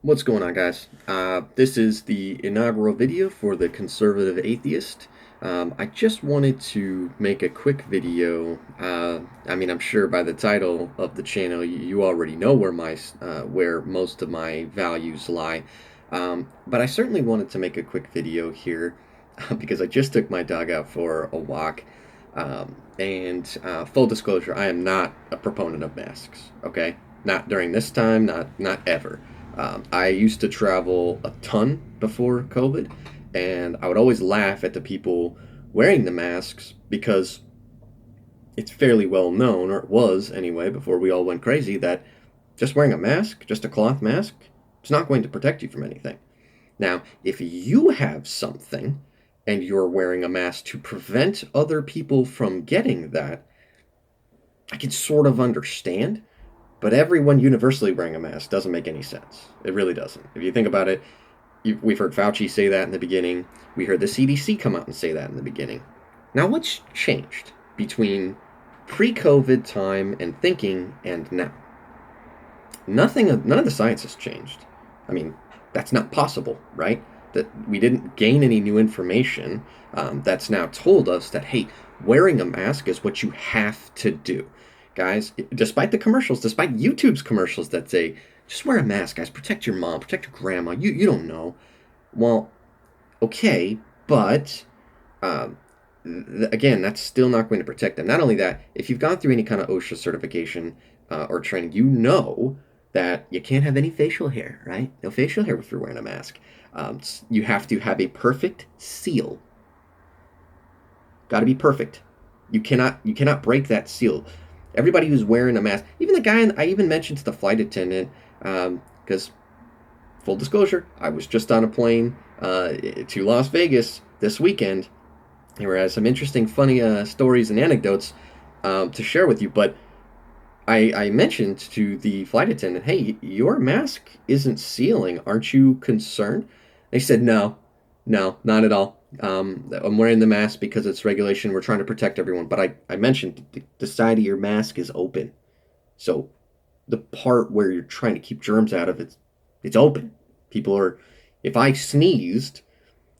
What's going on, guys? This is the inaugural video for the Conservative Atheist. I just wanted to make a quick video. I'm sure by the title of the channel, you already know where most of my values lie. But I certainly wanted to make a quick video here because I just took my dog out for a walk. And full disclosure, I am not a proponent of masks. Okay, not during this time, not ever. I used to travel a ton before COVID, and I would always laugh at the people wearing the masks because it's fairly well known, or it was anyway, before we all went crazy, that just wearing a mask, just a cloth mask, it's not going to protect you from anything. Now, if you have something and you're wearing a mask to prevent other people from getting that, I can sort of understand. But everyone universally wearing a mask doesn't make any sense. It really doesn't. If you think about it, we've heard Fauci say that in the beginning. We heard the CDC come out and say that in the beginning. Now, what's changed between pre COVID time and thinking and now? None of the science has changed. I mean, that's not possible, right? That we didn't gain any new information that's now told us that, hey, wearing a mask is what you have to do. Guys, despite the commercials, despite YouTube's commercials that say, just wear a mask, guys, protect your mom, protect your grandma, you don't know. Well, okay, but um, again, that's still not going to protect them. Not only that, if you've gone through any kind of OSHA certification or training, you know that you can't have any facial hair, right? No facial hair if you're wearing a mask. You have to have a perfect seal. Got to be perfect. You cannot break that seal. Everybody who's wearing a mask, even the guy, I even mentioned to the flight attendant, because full disclosure, I was just on a plane to Las Vegas this weekend. Here I have some interesting, funny stories and anecdotes to share with you. But I mentioned to the flight attendant, hey, your mask isn't sealing. Aren't you concerned? They said, no, not at all. I'm wearing the mask because it's regulation. We're trying to protect everyone. But I mentioned the side of your mask is open. So the part where you're trying to keep germs out of it's open. People are, if I sneezed,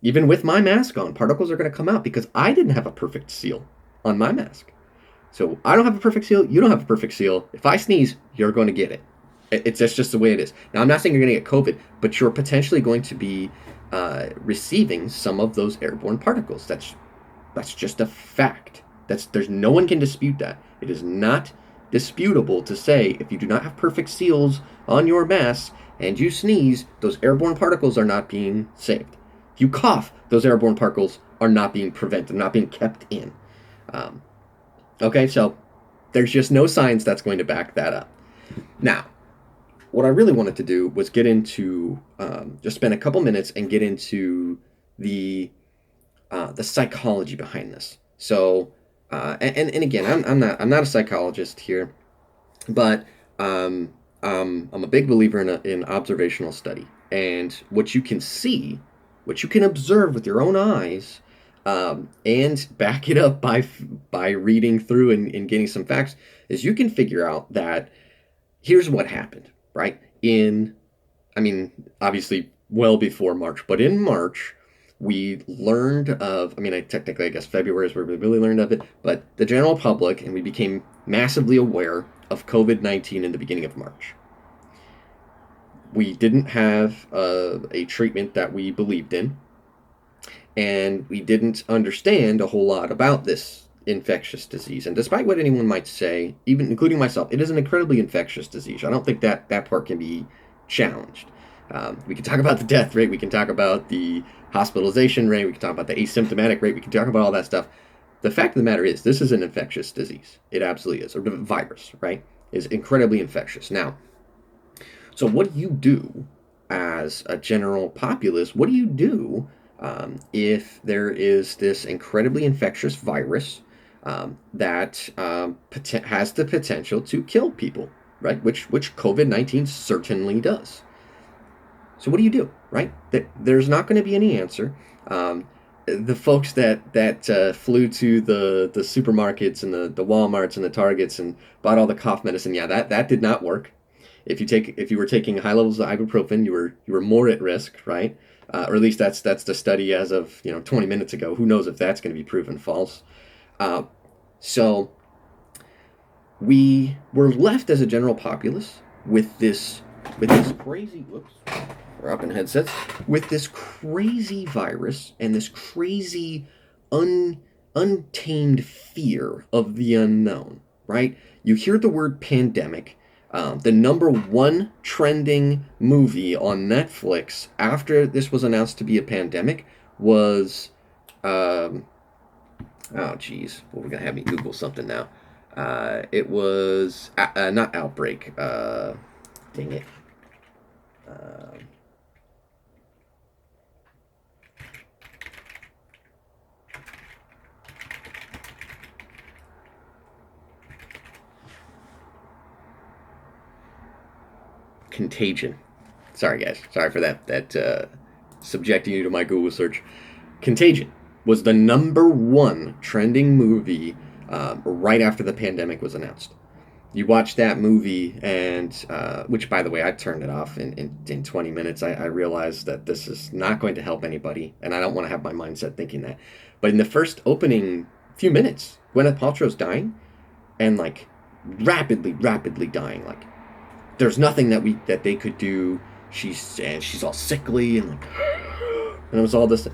even with my mask on, particles are going to come out because I didn't have a perfect seal on my mask. So I don't have a perfect seal. You don't have a perfect seal. If I sneeze, you're going to get it. It's just the way it is. Now, I'm not saying you're going to get COVID, but you're potentially going to be receiving some of those airborne particles. That's just a fact. There's no one can dispute that. It is not disputable to say if you do not have perfect seals on your mask and you sneeze, those airborne particles are not being saved. If you cough, those airborne particles are not being prevented, not being kept in. Um, okay, so there's just no science that's going to back that up. Now, what I really wanted to do was get into just spend a couple minutes and get into the psychology behind this. So, and again, I'm not a psychologist here, but I'm a big believer in observational study and what you can see, what you can observe with your own eyes, and back it up by reading through and getting some facts, is you can figure out that here's what happened, right? Obviously, well before March, but in March, we learned of, I guess February is where we really learned of it, but the general public, and we became massively aware of COVID 19 in the beginning of March. We didn't have a treatment that we believed in, and we didn't understand a whole lot about this infectious disease. And despite what anyone might say, even including myself, it is an incredibly infectious disease. I don't think that part can be challenged. We can talk about the death rate, we can talk about the hospitalization rate, we can talk about the asymptomatic rate, we can talk about all that stuff. The fact of the matter is, this is an infectious disease. It absolutely is. Or the virus, right? Is incredibly infectious. Now, so what do you do as a general populace? What do you do if there is this incredibly infectious virus that has the potential to kill people, right? Which COVID-19 certainly does. So what do you do, right? There's not going to be any answer. The folks that flew to the supermarkets and the Walmarts and the Targets and bought all the cough medicine, yeah, that did not work. if you were taking high levels of ibuprofen, you were more at risk, right? Or at least that's the study as of 20 minutes ago. Who knows if that's going to be proven false? Uh, so we were left as a general populace with this crazy whoops, we're up in headsets, with this crazy virus and this crazy untamed fear of the unknown, right? You hear the word pandemic. The number one trending movie on Netflix after this was announced to be a pandemic was, oh geez, well, we're gonna have me Google something now. It was not Outbreak. Dang it. Uh, Contagion. Sorry, guys. Sorry for that subjecting you to my Google search. Contagion was the number one trending movie right after the pandemic was announced. You watch that movie, and which, by the way, I turned it off in 20 minutes. I realized that this is not going to help anybody, and I don't want to have my mindset thinking that. But in the first opening few minutes, Gwyneth Paltrow's dying, and like rapidly dying. Like there's nothing that they could do. She's all sickly and like, and it was all this.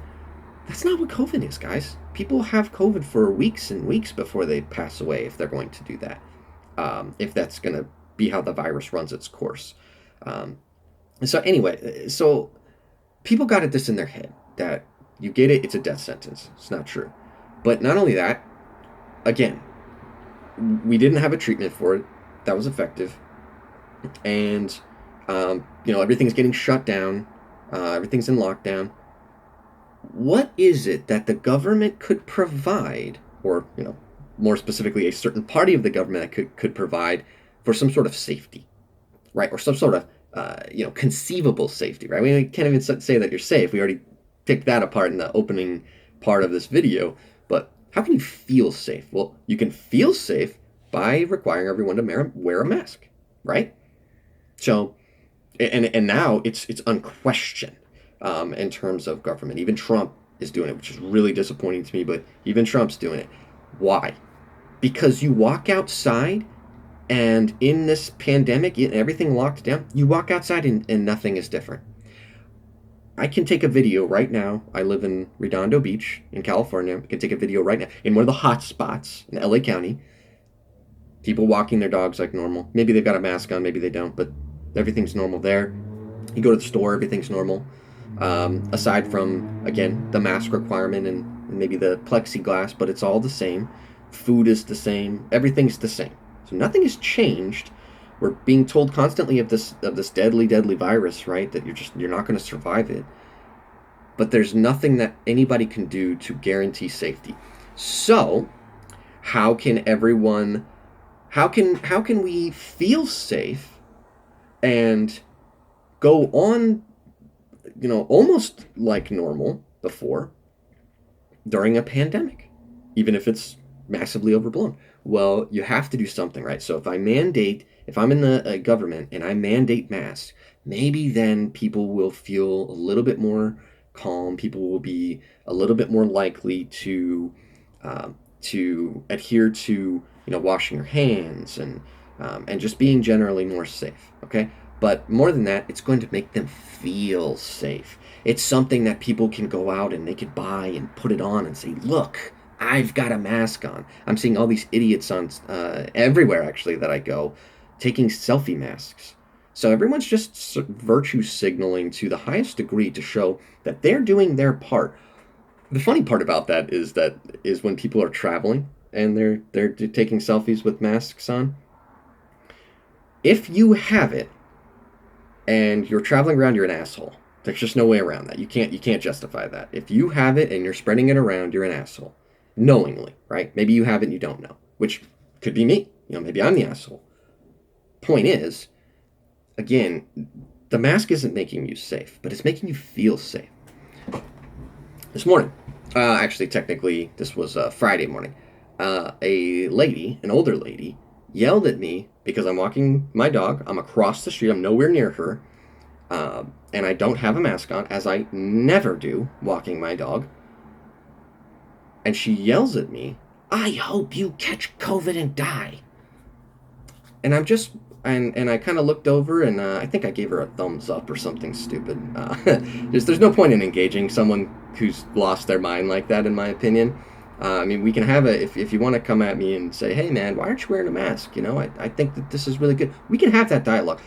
That's not what COVID is, guys. People have COVID for weeks and weeks before they pass away if they're going to do that. If that's going to be how the virus runs its course. So anyway, so people got this in their head that you get it, it's a death sentence. It's not true. But not only that, again, we didn't have a treatment for it that was effective, and everything's getting shut down. Everything's in lockdown. What is it that the government could provide, or more specifically, a certain party of the government that could provide for some sort of safety, right? Or some sort of conceivable safety, right? We can't even say that you're safe. We already picked that apart in the opening part of this video. But how can you feel safe? Well, you can feel safe by requiring everyone to wear a mask, right? So, and now it's unquestioned in terms of government. Even Trump is doing it, which is really disappointing to me. But even Trump's doing it. Why? Because you walk outside, and in this pandemic, everything locked down, you walk outside and nothing is different. I can take a video right now. I live in Redondo Beach in California. I can take a video right now in one of the hot spots in LA County. People walking their dogs like normal. Maybe they've got a mask on, maybe they don't, but everything's normal there. You go to the store, everything's normal. Aside from, again, the mask requirement and maybe the plexiglass, but it's all the same. Food is the same. Everything's the same. So nothing has changed. We're being told constantly of this deadly virus, right? That you're not going to survive it. But there's nothing that anybody can do to guarantee safety. So, how can we feel safe and go on, almost like normal before during a pandemic, even if it's massively overblown? Well, you have to do something, right? So if I'm in the government and I mandate masks, maybe then people will feel a little bit more calm. People will be a little bit more likely to adhere to washing your hands and just being generally more safe. Okay, but more than that, it's going to make them feel safe. It's something that people can go out and they could buy and put it on and say, look, I've got a mask on. I'm seeing all these idiots on everywhere, actually, that I go, taking selfie masks. So everyone's just virtue signaling to the highest degree to show that they're doing their part. The funny part about that is when people are traveling and they're taking selfies with masks on. If you have it and you're traveling around, you're an asshole. There's just no way around that. You can't justify that. If you have it and you're spreading it around, you're an asshole. Knowingly, right? Maybe you have it and you don't know, which could be me. Maybe I'm the asshole. Point is, again, the mask isn't making you safe, but it's making you feel safe. This morning, actually, technically, this was Friday morning, an older lady, yelled at me because I'm walking my dog. I'm across the street. I'm nowhere near her. And I don't have a mask on, as I never do walking my dog. And she yells at me, "I hope you catch COVID and die." And I'm just and I kind of looked over and I think I gave her a thumbs up or something stupid. Just there's no point in engaging someone who's lost their mind like that, in my opinion. I mean, we can have a if you want to come at me and say, "Hey, man, why aren't you wearing a mask?" You know, I think that this is really good. We can have that dialogue.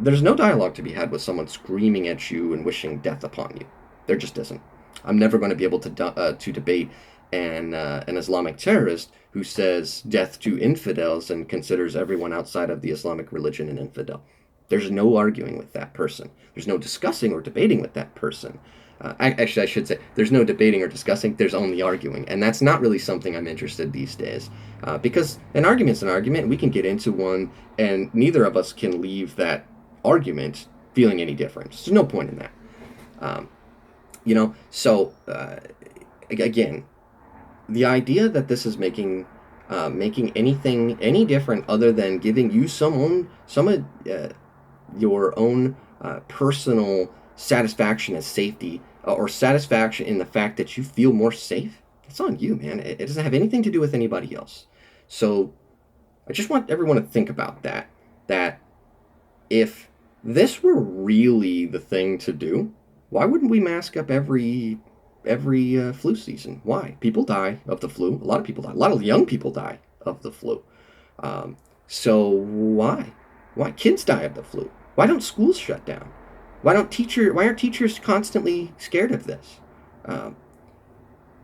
There's no dialogue to be had with someone screaming at you and wishing death upon you. There just isn't. I'm never going to be able to debate an Islamic terrorist who says death to infidels and considers everyone outside of the Islamic religion an infidel. There's no arguing with that person. There's no discussing or debating with that person. Actually, I should say there's no debating or discussing. There's only arguing, and that's not really something I'm interested these days. Because an argument's an argument. We can get into one, and neither of us can leave that argument feeling any different. There's no point in that. Um, so again, the idea that this is making anything any different other than giving you some of your own personal satisfaction and safety or satisfaction in the fact that you feel more safe, it's on you, man. It doesn't have anything to do with anybody else. So I just want everyone to think about that if this were really the thing to do, why wouldn't we mask up every flu season? Why? People die of the flu. A lot of people die. A lot of young people die of the flu. So why kids die of the flu? Why don't schools shut down? Why aren't teachers constantly scared of this? Um,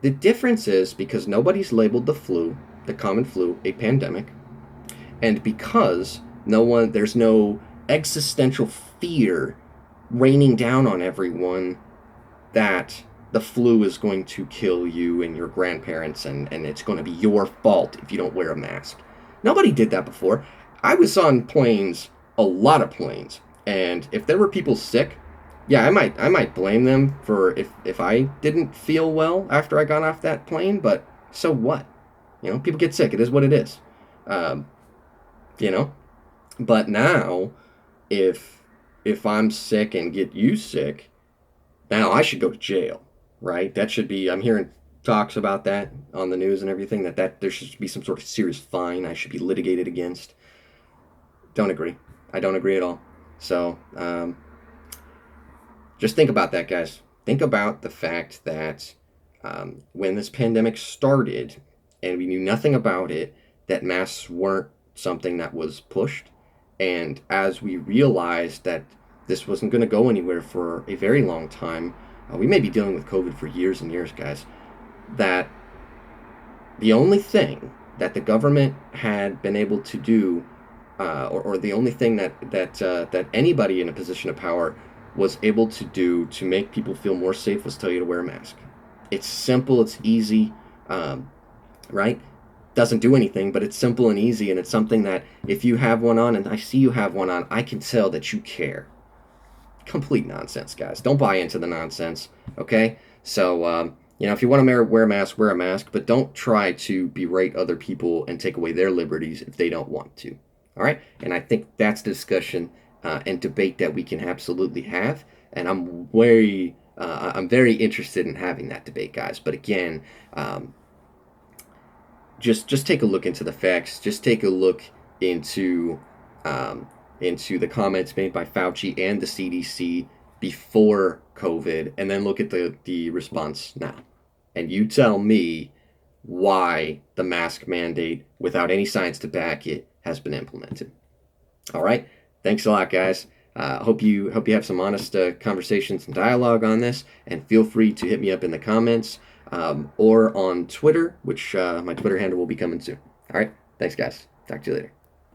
the difference is because nobody's labeled the flu, the common flu, a pandemic, and because there's no existential fear raining down on everyone that the flu is going to kill you and your grandparents and it's going to be your fault if you don't wear a mask. Nobody did that before. I was on planes, a lot of planes, and if there were people sick, yeah, I might blame them for if I didn't feel well after I got off that plane, but so what? People get sick. It is what it is. Um, you know, but now if I'm sick and get you sick, now I should go to jail, right? That should be. I'm hearing talks about that on the news and everything. That there should be some sort of serious fine I should be litigated against. Don't agree. I don't agree at all. So just think about that, guys. Think about the fact that when this pandemic started and we knew nothing about it, that masks weren't something that was pushed. And as we realized that this wasn't going to go anywhere for a very long time, we may be dealing with COVID for years and years, guys, that the only thing that the government had been able to do, or the only thing that anybody in a position of power was able to do to make people feel more safe was tell you to wear a mask. It's simple, it's easy, right? Doesn't do anything, but it's simple and easy, and it's something that if you have one on and I see you have one on, I can tell that you care. Complete nonsense, guys. Don't buy into the nonsense, okay? So, if you want to wear a mask, but don't try to berate other people and take away their liberties if they don't want to, all right? And I think that's the discussion and debate that we can absolutely have, and I'm very interested in having that debate, guys. But again, just take a look into the facts. Just take a look into into the comments made by Fauci and the CDC before COVID, and then look at the response now. And you tell me why the mask mandate, without any science to back it, has been implemented. All right. Thanks a lot, guys. Hope you have some honest conversations and dialogue on this, and feel free to hit me up in the comments or on Twitter, which my Twitter handle will be coming soon. All right. Thanks, guys. Talk to you later.